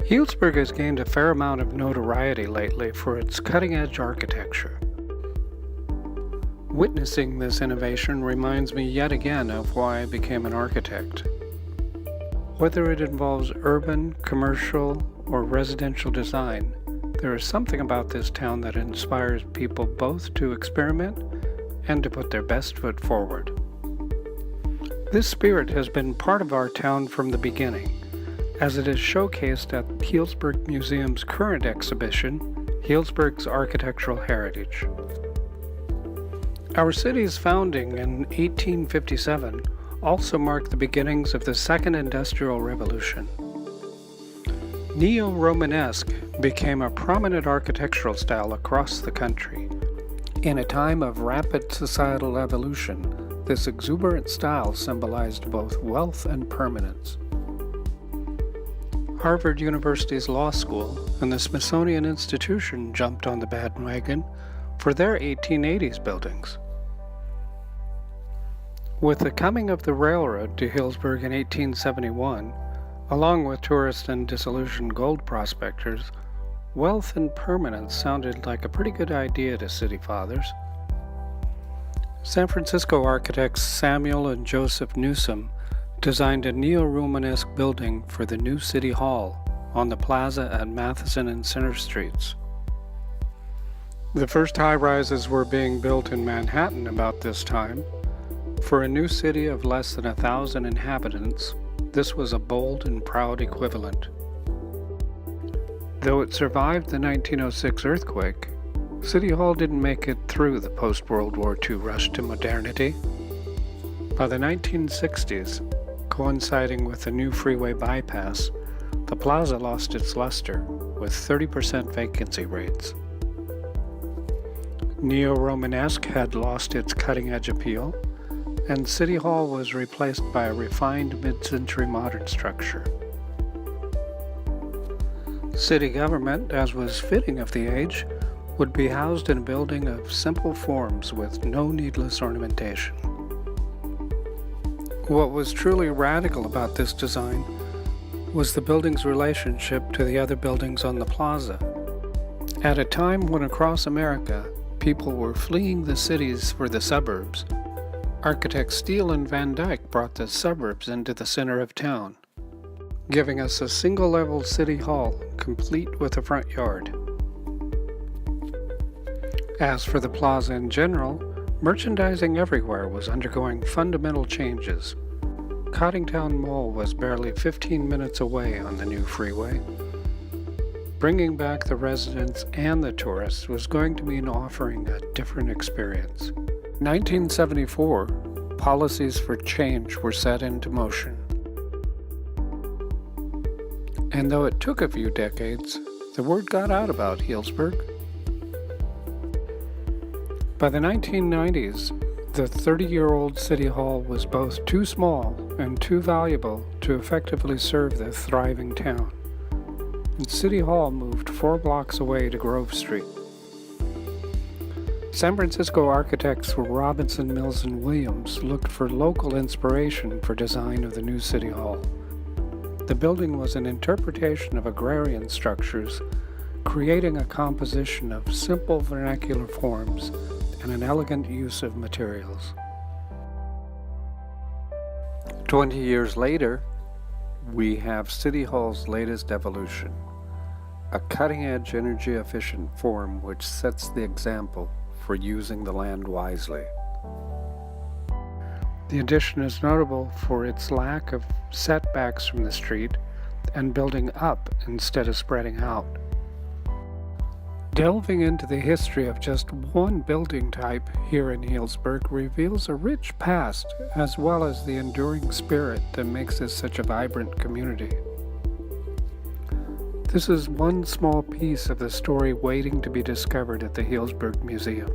Healdsburg has gained a fair amount of notoriety lately for its cutting-edge architecture. Witnessing this innovation reminds me yet again of why I became an architect. Whether it involves urban, commercial, or residential design, there is something about this town that inspires people both to experiment and to put their best foot forward. This spirit has been part of our town from the beginning, as it is showcased at Healdsburg Museum's current exhibition, Healdsburg's Architectural Heritage. Our city's founding in 1857 also marked the beginnings of the Second Industrial Revolution. Neo-Romanesque became a prominent architectural style across the country. In a time of rapid societal evolution, this exuberant style symbolized both wealth and permanence. Harvard University's law school and the Smithsonian Institution jumped on the bandwagon for their 1880s buildings. With the coming of the railroad to Healdsburg in 1871, along with tourists and disillusioned gold prospectors, wealth and permanence sounded like a pretty good idea to city fathers. San Francisco architects Samuel and Joseph Newsom designed a Neo-Romanesque building for the new City Hall on the Plaza at Matheson and Center Streets. The first high-rises were being built in Manhattan about this time. For a new city of less than 1,000 inhabitants, this was a bold and proud equivalent. Though it survived the 1906 earthquake, City Hall didn't make it through the post-World War II rush to modernity. By the 1960s, coinciding with the new freeway bypass, the Plaza lost its luster with 30% vacancy rates. Neo-Romanesque had lost its cutting-edge appeal, and City Hall was replaced by a refined mid-century modern structure. City government, as was fitting of the age, would be housed in a building of simple forms with no needless ornamentation. What was truly radical about this design was the building's relationship to the other buildings on the plaza. At a time when across America, people were fleeing the cities for the suburbs, architects Steele and Van Dyke brought the suburbs into the center of town, giving us a single-level city hall complete with a front yard. As for the plaza in general, merchandising everywhere was undergoing fundamental changes. Cottingtown Mall was barely 15 minutes away on the new freeway. Bringing back the residents and the tourists was going to mean offering a different experience. In 1974, policies for change were set into motion. And though it took a few decades, the word got out about Healdsburg. By the 1990s, the 30-year-old City Hall was both too small and too valuable to effectively serve the thriving town, and City Hall moved 4 blocks away to Grove Street. San Francisco architects Robinson, Mills, and Williams looked for local inspiration for design of the new City Hall. The building was an interpretation of agrarian structures, creating a composition of simple vernacular forms and an elegant use of materials. 20 years later, we have City Hall's latest evolution, a cutting-edge, energy-efficient form which sets the example for using the land wisely. The addition is notable for its lack of setbacks from the street and building up instead of spreading out. Delving into the history of just one building type here in Healdsburg reveals a rich past as well as the enduring spirit that makes this such a vibrant community. This is one small piece of the story waiting to be discovered at the Healdsburg Museum.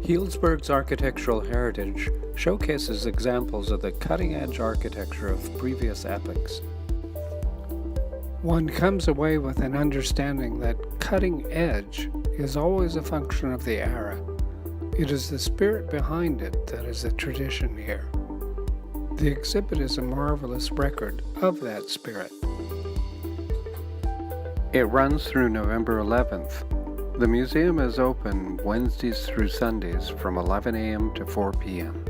Healdsburg's architectural heritage showcases examples of the cutting-edge architecture of previous epochs. One comes away with an understanding that cutting edge is always a function of the era. It is the spirit behind it that is the tradition here. The exhibit is a marvelous record of that spirit. It runs through November 11th. The museum is open Wednesdays through Sundays from 11 a.m. to 4 p.m.